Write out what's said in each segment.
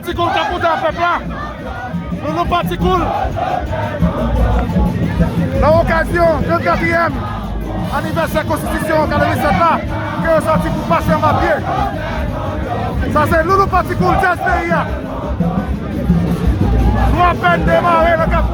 Patikoul qui a compté à peuple là. Loulou Patikoul. Dans l'occasion de 4e anniversaire Constitution 47 là, qui est sorti pour passer en papier. Ça c'est Loulou Patikoul, Jazz Pays. Nous à peine démarrer le cap.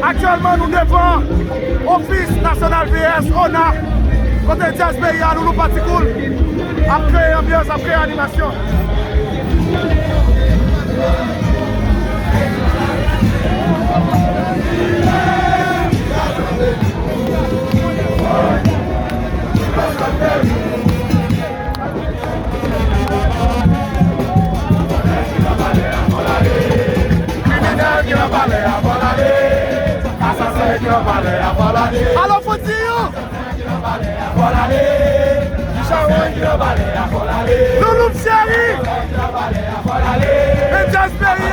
Actuellement, nous devons Office National VS, ONA, côté Jazz Pays à Loulou Patikoul, après ambiance, après animation. Alors faut dire Loulou Chéri et Jazz Pays.